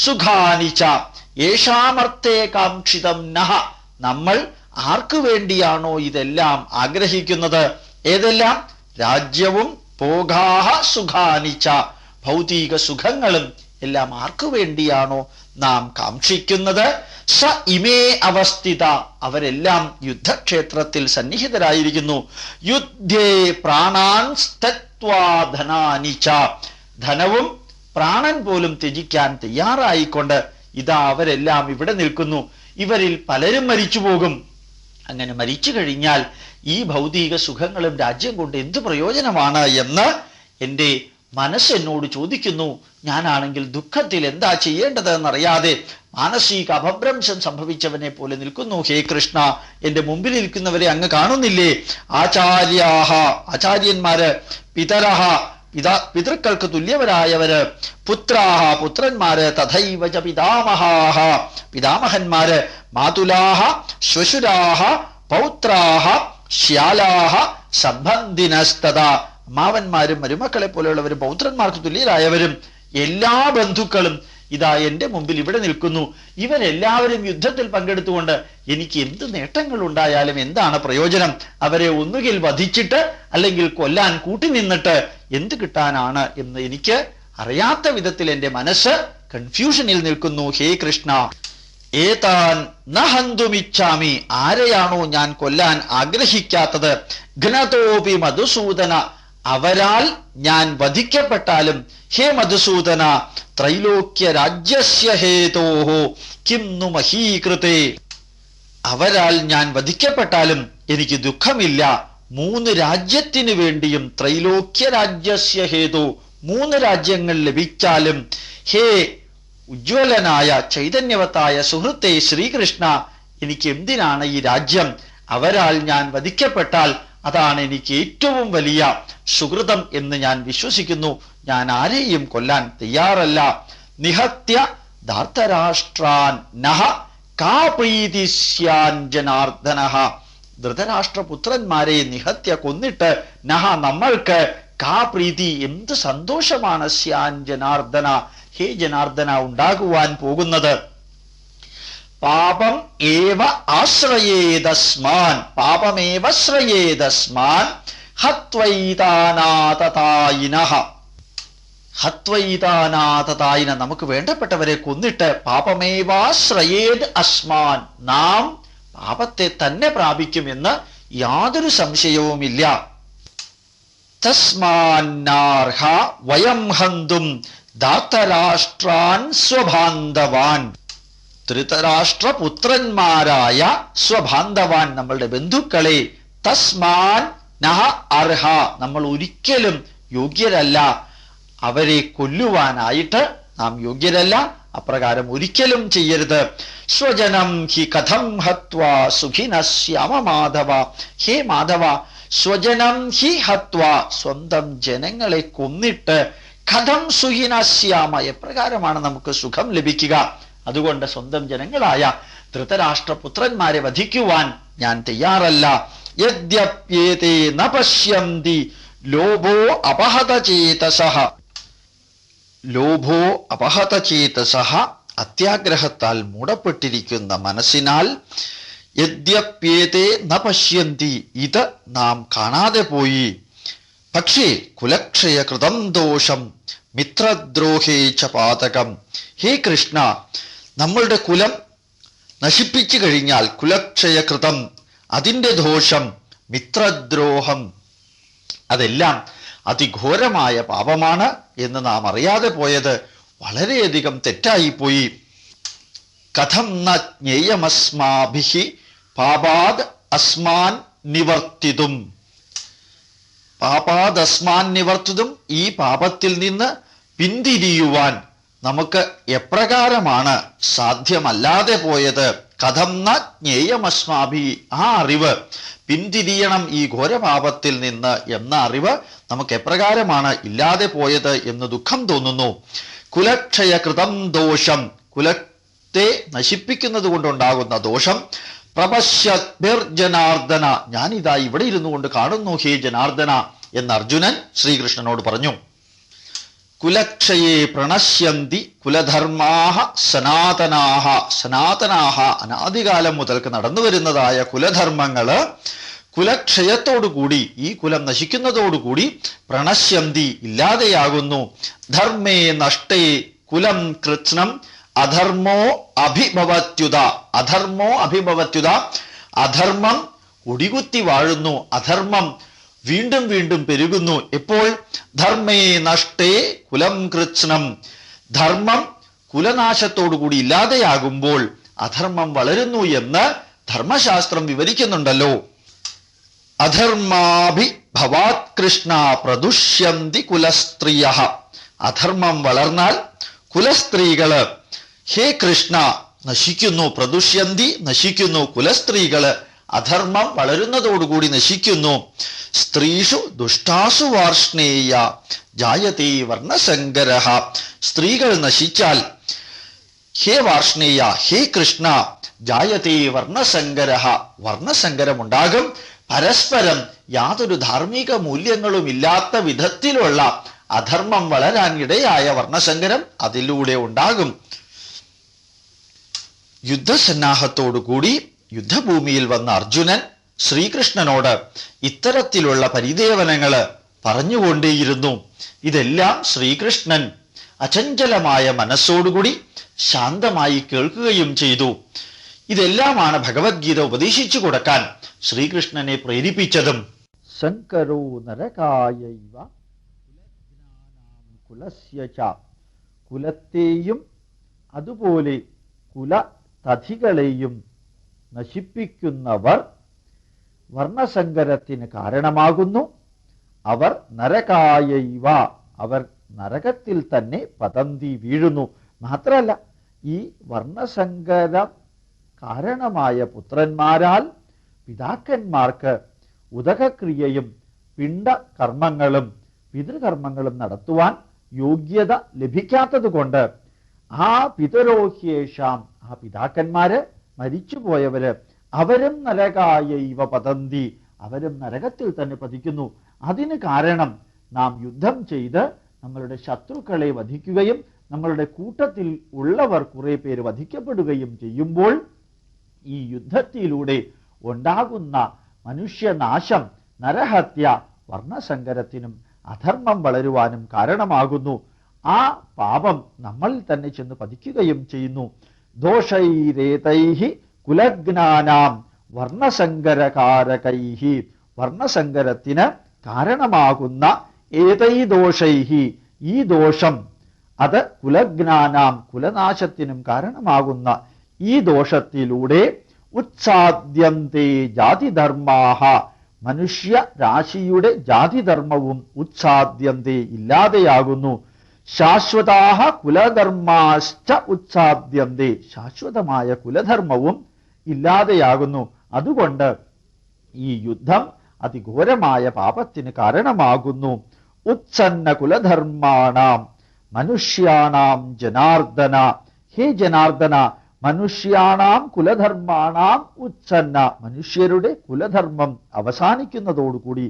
സുഖാനിച്ച യേഷാമർത്ഥേ കാക്ഷിതം നഹ നമ്മൾ ആർക്കു വേണ്ടിയാണോ ഇതെല്ലാം ആഗ്രഹിക്കുന്നത്? ഏതെല്ലാം? രാജ്യവും ഭോഗാഹ സുഖാനിച്ച ഭൗതിക സുഖങ്ങളും എല്ലാം ആർക്കു വേണ്ടിയാണോ നാം കാക്ഷിക്കുന്നത്? സ ഇമേ അവസ്ഥിത അവരെല്ലാം യുദ്ധക്ഷേത്രത്തിൽ സന്നിഹിതരായിരിക്കുന്നു. യുദ്ധേ പ്രാണാൻ സ്തത്വാ ധനാനിച്ച ധനവും പ്രാണൻ പോലും ത്യജിക്കാൻ തയ്യാറായിക്കൊണ്ട് ഇതാ അവരെല്ലാം ഇവിടെ നിൽക്കുന്നു. ഇവരിൽ പലരും മരിച്ചു പോകും. അങ്ങനെ മരിച്ചു കഴിഞ്ഞാൽ ഈ ഭൗതിക സുഖങ്ങളും രാജ്യം കൊണ്ട് എന്ത് പ്രയോജനമാണ് എന്ന് എൻ്റെ മനസ്സ് എന്നോട് ചോദിക്കുന്നു. ഞാനാണെങ്കിൽ ദുഃഖത്തിൽ എന്താ ചെയ്യേണ്ടത് എന്നറിയാതെ മാനസിക അപഭ്രംശം സംഭവിച്ചവനെ പോലെ നിൽക്കുന്നു. ഹേ കൃഷ്ണ എൻ്റെ മുമ്പിൽ നിൽക്കുന്നവരെ അങ്ങ് കാണുന്നില്ലേ? ആചാര്യാഹ ആചാര്യന്മാര്, പിതരഹ പിതൃക്കൾക്ക് തുല്യവരായവര്, പുത്രാഹ പുത്രന്മാര്, തഥൈവ ച പിതാമഹാഹ പിതാമഹന്മാര്, മാതുലാഹ ശ്വശുരാഹ പൗത്രാഹ ശ്യാലാഹ സംബന്ധിനസ്തദാ അമ്മാവന്മാരും മരുമക്കളെ പോലെയുള്ളവരും പൗത്രന്മാർക്ക് തുല്യരായവരും എല്ലാ ബന്ധുക്കളും ഇതാ എൻ്റെ മുമ്പിൽ ഇവിടെ നിൽക്കുന്നു. ഇവരെല്ലാവരും യുദ്ധത്തിൽ പങ്കെടുത്തുകൊണ്ട് എനിക്ക് എന്ത് നേട്ടങ്ങൾ ഉണ്ടായാലും എന്താണ് പ്രയോജനം? അവരെ ഒന്നുകിൽ വധിച്ചിട്ട് അല്ലെങ്കിൽ കൊല്ലാൻ കൂട്ടി നിന്നിട്ട് എന്ത് കിട്ടാനാണ് എന്ന് എനിക്ക് അറിയാത്ത വിധത്തിൽ എൻ്റെ മനസ്സ് കൺഫ്യൂഷനിൽ നിൽക്കുന്നു. ഹേ കൃഷ്ണ, ഏതാൻ നഹന്തുമിച്ഛാമി ആരെയാണോ ഞാൻ കൊല്ലാൻ ആഗ്രഹിക്കാത്തത്, ഘ്നതോപി മധുസൂദന അവരാൽ ഞാൻ വധിക്കപ്പെട്ടാലും, ഹേ മധുസൂദന ത്രൈലോക്യ രാജ്യസ്യ ഹേതോഹോ കിം नु മഹീകൃതേ അവരാൽ ഞാൻ വധിക്കപ്പെട്ടാലും എനിക്ക് ദുഃഖമില്ല. 3 രാജ്യത്തിനു വേണ്ടിയും ത്രൈലോക്യ രാജ്യസ്യ ഹേതോ 3 രാജ്യങ്ങൾ ലഭിച്ചാലും, ഹേ ഉജ്ജ്വലനായ ചൈതന്യവത്തായ സുഹൃത്തെ ശ്രീകൃഷ്ണ, എനിക്ക് എന്തിനാണ് ഈ രാജ്യം? അവരാൽ ഞാൻ വധിക്കപ്പെട്ടാൽ അതാണ് എനിക്ക് ഏറ്റവും വലിയ സുഹൃതം എന്ന് ഞാൻ വിശ്വസിക്കുന്നു. ഞാൻ ആരെയും കൊല്ലാൻ തയ്യാറല്ല. നിഹത്യ ധാർത്തരാഷ്ട്രാൻ നഹ കാ പ്രീതി സ്യാൻ ജനാർദ്ദനഃ ധൃതരാഷ്ട്രപുത്രന്മാരെ നിഹത്യ കൊന്നിട്ട് നഹ നമ്മൾക്ക് കാ പ്രീതി എന്ത് സന്തോഷമാണ് സ്യാൻ ജനാർദ്ദന ഹേ ജനാർദ്ദന ഉണ്ടാകുവാൻ പോകുന്നത്? പാപം ഏവ ആശ്രയേതസ്മാൻ പാപമേവ ശ്രയേതസ്മാൻ ഹത്വൈതാനാതതായിനഃ ഹത്വൈതാനാതതായിന നമുക്ക് വേണ്ടപ്പെട്ടവരെ കൊന്നിട്ട് പാപമേവാശ്രയേത് അസ്മാൻ നാം പാപത്തെ തന്നെ പ്രാപിക്കുമെന്ന് യാതൊരു സംശയവുമില്ല. തസ്മാന്നാർഹ വയം ഹന്തും ധാർത്തരാഷ്ട്രാൻ സ്വബാന്ധവാൻ ധൃതരാഷ്ട്രപുത്രന്മാരായ സ്വബാന്ധവാൻ നമ്മളുടെ ബന്ധുക്കളെ തസ്മാൻ നഹ അർഹ നമ്മൾ ഒരിക്കലും യോഗ്യരല്ല. അവരെ കൊല്ലുവാനായിട്ട് നാം യോഗ്യരല്ല. അപ്രകാരം ഒരിക്കലും ചെയ്യരുത്. സ്വജനം ഹി കഥം ഹത്വാ സുഖിനശ്യാമ മാധവ ഹേ മാധവ സ്വജനം ഹി ഹത്വാ സ്വന്തം ജനങ്ങളെ കൊന്നിട്ട് കഥം സുഖിനശ്യാമ എപ്രകാരമാണ് നമുക്ക് സുഖം ലഭിക്കുക? അതുകൊണ്ട് സ്വന്തം ജനങ്ങളായ ധൃതരാഷ്ട്രപുത്രന്മാരെ വധിക്കുവാൻ ഞാൻ തയ്യാറല്ല. യദ്യപ്യേതേ ന പശ്യന്തി ലോഭോ അപഹതചേതസഃ ലോഭോ അപഹതചേതസഃ അത്യാഗ്രഹത്താൽ മൂടപ്പെട്ടിരിക്കുന്ന മനസ്സിനാൽ യദ്യപ്യേതേ ന പശ്യന്തി ഇത് നാം കാണാതെ പോയി. പക്ഷേ കുലക്ഷയകൃതം ദോഷം മിത്രദ്രോഹേ ച പാതകം ഹേ കൃഷ്ണ, നമ്മളുടെ കുലം നശിപ്പിച്ചു കഴിഞ്ഞാൽ കുലക്ഷയകൃതം അതിൻ്റെ ദോഷം മിത്രദ്രോഹം അതെല്ലാം അതിഘോരമായ പാപമാണ് എന്ന് നാം അറിയാതെ പോയത് വളരെയധികം തെറ്റായിപ്പോയി. കഥം ന ജ്ഞേയമസ്മാഭിഹി പാപാദ് അസ്മാൻ നിവർത്തിതും പാപാദസ്മാൻ നിവർത്തിതും ഈ പാപത്തിൽ നിന്ന് പിന്തിരിയുവാൻ നമുക്ക് എപ്രകാരമാണ് സാധ്യമല്ലാതെ പോയത്? കഥം ന ജ്ഞേയമസ്മാഭി ആ അറിവ് പിന്തിരിയണം ഈ ഘോരപാപത്തിൽ നിന്ന് എന്ന അറിവ് നമുക്ക് എപ്രകാരമാണ് ഇല്ലാതെ പോയത് എന്ന് ദുഃഖം തോന്നുന്നു. കുലക്ഷയകൃതം ദോഷം കുലത്തെ നശിപ്പിക്കുന്നത് കൊണ്ടുണ്ടാകുന്ന ദോഷം പ്രപശ്യദ്ഭിർ ജനാർദ്ദന ഞാനിതാ ഇവിടെ ഇരുന്നു കൊണ്ട് കാണുന്നു ഹേ ജനാർദ്ദന എന്ന് അർജുനൻ ശ്രീകൃഷ്ണനോട് പറഞ്ഞു. കുലക്ഷയേ പ്രണശ്യന്തി കുലധർമാഹ സനാതനാഹ സനാതനാഹ അനാദികാലം മുതൽക്ക് നടന്നു വരുന്നതായ കുലധർമ്മങ്ങള് കുലക്ഷയത്തോടുകൂടി ഈ കുലം നശിക്കുന്നതോടുകൂടി പ്രണശ്യന്തി ഇല്ലാതെയാകുന്നു. ധർമ്മേ നഷ്ടേ കുലം കൃത്സ്നം അധർമ്മോ അഭിഭവത്യുത അധർമ്മോ അഭിഭവത്യുത അധർമ്മം ഒടികുത്തി വാഴുന്നു. അധർമ്മം വീണ്ടും വീണ്ടും പെരുകുന്നു. എപ്പോൾ? ധർമ്മേ നഷ്ടേ കുലം കൃത്സ്നം ധർമ്മം കുലനാശത്തോടുകൂടി ഇല്ലാതെയാകുമ്പോൾ അധർമ്മം വളരുന്നു എന്ന് ധർമ്മശാസ്ത്രം വിവരിക്കുന്നുണ്ടല്ലോ. അധർമാഭിഭവാത് കൃഷ്ണ പ്രദുഷ്യന്തി കുലസ്ത്രീയഃ അധർമ്മം വളർന്നാൽ കുലസ്ത്രീകള് ഹേ കൃഷ്ണ നശിക്കുന്നു. പ്രദുഷ്യന്തി നശിക്കുന്നു. കുലസ്ത്രീകള് അധർമ്മം വളരുന്നതോടുകൂടി നശിക്കുന്നു. സ്ത്രീഷു ദുഷ്ടാസു വാർഷ്ണേയ ജായതേ വർണ്ണസങ്കരഃ. സ്ത്രീകൾ നശിച്ചാൽ ഹേ വാർഷ്ണേയ, ഹേ കൃഷ്ണ, ജായതേ വർണ്ണസങ്കരഃ, വർണ്ണസങ്കരമുണ്ടാകും. പരസ്പരം യാതൊരു ധാർമ്മിക മൂല്യങ്ങളും ഇല്ലാത്ത വിധത്തിലുള്ള അധർമ്മം വളരാൻ ഇടയായ വർണ്ണസങ്കരം അതിലൂടെ ഉണ്ടാകും. യുദ്ധസന്നാഹത്തോടുകൂടി യുദ്ധഭൂമിയിൽ വന്ന അർജുനൻ ശ്രീകൃഷ്ണനോട് ഇത്തരത്തിലുള്ള പരിദേവനങ്ങള് പറഞ്ഞുകൊണ്ടേയിരുന്നു. ഇതെല്ലാം ശ്രീകൃഷ്ണൻ അചഞ്ചലമായ മനസ്സോടുകൂടി ശാന്തമായി കേൾക്കുകയും ചെയ്തു. ഇതെല്ലാമാണ് ഭഗവത്ഗീത ഉപദേശിച്ചു കൊടുക്കാൻ ശ്രീകൃഷ്ണനെ പ്രേരിപ്പിച്ചതും. ശങ്കരോ നരകായൈവ കുലസ്യച, കുലത്തെയും അതുപോലെ കുലതധികളെയും നശിപ്പിക്കുന്നവർ വർണ്ണസങ്കരത്തിന് കാരണമാകുന്നു. അവർ നരകായൈവ, അവർ നരകത്തിൽ തന്നെ പതന്തി, വീഴുന്നു. മാത്രമല്ല, ഈ വർണ്ണസങ്കരം കാരണമായ പുത്രന്മാരാൽ പിതാക്കന്മാർക്ക് ഉദകക്രിയയും പിണ്ടകർമ്മങ്ങളും പിതൃകർമ്മങ്ങളും നടത്തുവാൻ യോഗ്യത ലഭിക്കാത്തത് കൊണ്ട് ആ പിതരോഹ്യേഷാം, ആ പിതാക്കന്മാര്, മരിച്ചുപോയവര്, അവരും നരകായൈവ പതന്തി, അവരും നരകത്തിൽ തന്നെ പതിക്കുന്നു. അതിന് കാരണം നാം യുദ്ധം ചെയ്ത് നമ്മളുടെ ശത്രുക്കളെ വധിക്കുകയും നമ്മളുടെ കൂട്ടത്തിൽ ഉള്ളവർ കുറെ പേര് വധിക്കപ്പെടുകയും ചെയ്യുമ്പോൾ ഈ യുദ്ധത്തിലൂടെ ഉണ്ടാകുന്ന മനുഷ്യനാശം, നരഹത്യ, വർണ്ണസങ്കരത്തിനും അധർമ്മം വളരുവാനും കാരണമാകുന്നു. ആ പാപം നമ്മളിൽ തന്നെ ചെന്ന് പതിക്കുകയും ചെയ്യുന്നു. ദോഷൈരേതൈഹി കുലജ്ഞാനാം വർണ്ണസങ്കരകാരകൈഹി, വർണ്ണസങ്കരത്തിന് കാരണമാകുന്ന ഏതൈ ദോഷൈഹി, ഈ ദോഷം, അത് കുലജ്ഞാനാം, കുലനാശത്തിനും കാരണമാകുന്ന ഈ ദോഷത്തിലൂടെ ഉത്സാദ്യന്തേ ജാതിധർമാഹ, മനുഷ്യ രാശിയുടെ ജാതിധർമ്മവും ഉത്സാദ്യന്തേ, ഇല്ലാതെയാകുന്നു. ശാശ്വതാഹ കുലധർമാശ്ച ഉത്സാദ്യന്തേ, ശാശ്വതമായ കുലധർമ്മവും ഇല്ലാതെയാകുന്നു. അതുകൊണ്ട് ഈ യുദ്ധം അതിഘോരമായ പാപത്തിന് കാരണമാകുന്നു. ഉത്സന്ന കുലധർമാണാം മനുഷ്യാണാം ജനാർദ്ദന, ഹേ ജനാർദ്ദന, മനുഷ്യാണാം കുലധർമാണാം ഉത്സന്ന, മനുഷ്യരുടെ കുലധർമ്മം അവസാനിക്കുന്നതോടുകൂടി,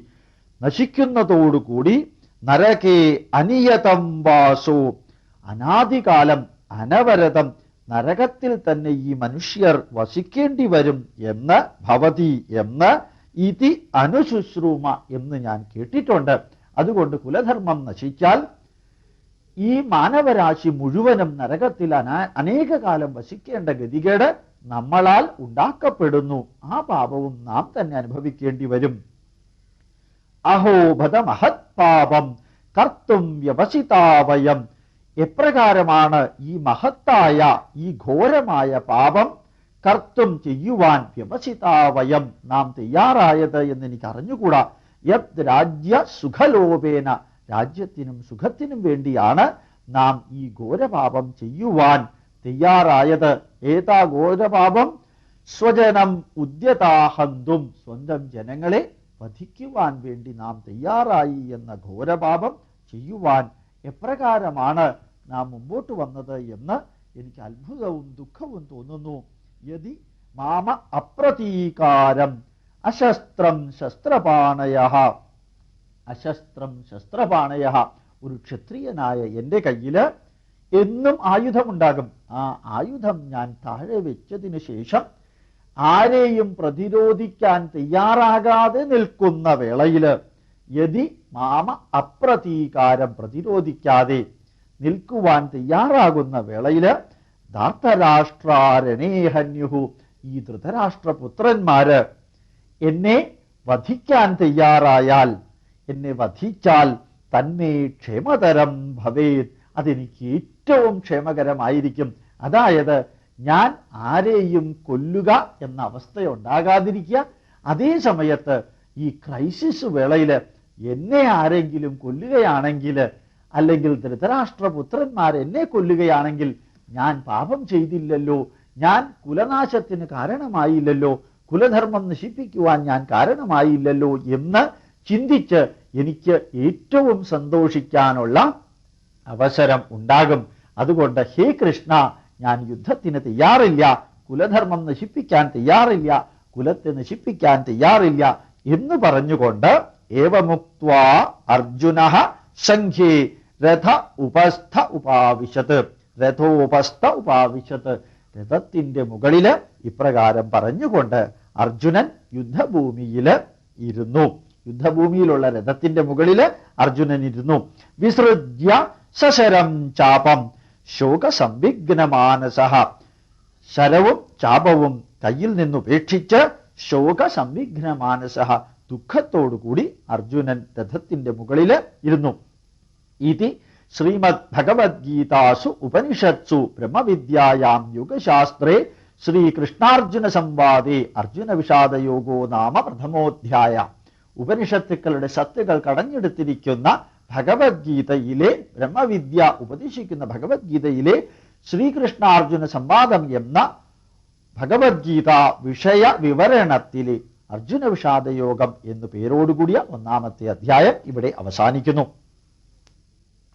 നശിക്കുന്നതോടുകൂടി, നരകേ അനിയതം വാസോ, അനാദികാലം അനവരതം നരകത്തിൽ തന്നെ ഈ മനുഷ്യർ വസിക്കേണ്ടി വരും എന്ന്, ഭവതി എന്ന്, ഇതി അനുശുശ്രൂമ എന്ന് ഞാൻ കേട്ടിട്ടുണ്ട്. അതുകൊണ്ട് കുലധർമ്മം നശിച്ചാൽ ഈ മാനവരാശി മുഴുവനും നരകത്തിൽ അനേക കാലം വസിക്കേണ്ട ഗതികേട് നമ്മളാൽ ഉണ്ടാക്കപ്പെടുന്നു. ആ പാപവും നാം തന്നെ അനുഭവിക്കേണ്ടി വരും. അഹോബത മഹത് പാപം കർത്തും വ്യവസിതാവയം, എപ്രകാരമാണ് ഈ മഹത്തായ, ഈ ഘോരമായ പാപം കർത്തും ചെയ്യുവാൻ, വ്യവസിതാവയം, നാം തയ്യാറായത് എന്ന് എനിക്ക് അറിഞ്ഞുകൂടാ. യത് രാജ്യ സുഖലോപേന, രാജ്യത്തിനും സുഖത്തിനും വേണ്ടിയാണ് നാം ഈ ഘോരപാപം ചെയ്യുവാൻ തയ്യാറായത്. ഏതാ ഘോരപാപം? സ്വജനം ഉദ്യതാഹന്തും, സ്വന്തം ജനങ്ങളെ വധിക്കുവാൻ വേണ്ടി നാം തയ്യാറായി എന്ന ഘോരപാപം ചെയ്യുവാൻ എപ്രകാരമാണ് നാം മുമ്പോട്ട് വന്നത് എന്ന് എനിക്ക് അത്ഭുതവും ദുഃഖവും തോന്നുന്നു. യതി മാമ അപ്രതീകാരം അശസ്ത്രം ശസ്ത്രപാണയ, അശസ്ത്രം ശസ്ത്രപാണയ, ഒരു ക്ഷത്രിയനായ എൻ്റെ കയ്യിൽ എന്നും ആയുധമുണ്ടാകും. ആ ആയുധം ഞാൻ താഴെ വെച്ചതിന് ശേഷം ആരെയും പ്രതിരോധിക്കാൻ തയ്യാറാകാതെ നിൽക്കുന്ന വേളയിൽ, യതി മാമ അപ്രതീകാരം, പ്രതിരോധിക്കാതെ നിൽക്കുവാൻ തയ്യാറാകുന്ന വേളയിൽ, ധാർത്തരാഷ്ട്രാരണേഹന്യുഹു, ഈ ധൃതരാഷ്ട്രപുത്രന്മാര് എന്നെ വധിക്കാൻ തയ്യാറായാൽ, എന്നെ വധിച്ചാൽ തന്മേ ക്ഷേമതരം ഭവേത്, അതെനിക്ക് ഏറ്റവും ക്ഷേമകരമായിരിക്കും. അതായത് ഞാൻ ആരെയും കൊല്ലുക എന്ന അവസ്ഥയുണ്ടാകാതിരിക്കുക. അതേ സമയത്ത് ഈ ക്രൈസിസ് വേളയിൽ എന്നെ ആരെങ്കിലും കൊല്ലുകയാണെങ്കിൽ, അല്ലെങ്കിൽ ധൃതരാഷ്ട്രപുത്രന്മാർ എന്നെ കൊല്ലുകയാണെങ്കിൽ, ഞാൻ പാപം ചെയ്തില്ലല്ലോ, ഞാൻ കുലനാശത്തിന് കാരണമായില്ലല്ലോ, കുലധർമ്മം നശിപ്പിക്കുവാൻ ഞാൻ കാരണമായില്ലല്ലോ എന്ന് ചിന്തിച്ച് എനിക്ക് ഏറ്റവും സന്തോഷിക്കാനുള്ള അവസരം ഉണ്ടാകും. അതുകൊണ്ട് ഹേ കൃഷ്ണ, ഞാൻ യുദ്ധത്തിന് തയ്യാറില്ല, കുലധർമ്മം നശിപ്പിക്കാൻ തയ്യാറില്ല, കുലത്തെ നശിപ്പിക്കാൻ തയ്യാറില്ല എന്ന് പറഞ്ഞുകൊണ്ട് ഏവമുക്ത്വാ അർജുനഃ ശംഖേ രഥ ഉപസ്ഥ ഉപാവിശത്. രഥോപസ്ഥ ഉപാവിശത്. രഥത്തിന്റെ മുകളില് ഇപ്രകാരം പറഞ്ഞുകൊണ്ട് അർജുനൻ യുദ്ധഭൂമിയിൽ ഇരുന്നു. യുദ്ധഭൂമിയിലുള്ള രഥത്തിന്റെ മുകളിൽ അർജുനൻ ഇരുന്നു. വിസൃജ്യ സശരം ചാപം ശോകസംവിഘ്നമാനസഃ. ശരവും ചാപവും കയ്യിൽ നിന്നുപേക്ഷിച്ച് ശോകസംവിഘ്നമാനസഃ, ദുഃഖത്തോടുകൂടി അർജുനൻ രഥത്തിന്റെ മുകളിൽ ഇരുന്നു. ഇതി ശ്രീമദ് ഭഗവദ്ഗീതാസു ഉപനിഷത്സു ബ്രഹ്മവിദ്യായാം യോഗശാസ്ത്രേ ശ്രീകൃഷ്ണാർജുന സംവാദേ അർജുന വിഷാദയോഗോ നാമ പ്രഥമോധ്യായ. ഉപനിഷത്തുക്കളുടെ സത്തുകൾ കടഞ്ഞെടുത്തിരിക്കുന്ന ഭഗവത്ഗീതയിലെ, ബ്രഹ്മവിദ്യ ഉപദേശിക്കുന്ന ഭഗവത്ഗീതയിലെ ശ്രീകൃഷ്ണാർജുന സംവാദം എന്ന ഭഗവത്ഗീത വിഷയ വിവരണത്തിലെ അർജുന വിഷാദയോഗം എന്നു പേരോടുകൂടിയ 1-ാമത്തെ അധ്യായം ഇവിടെ അവസാനിക്കുന്നു.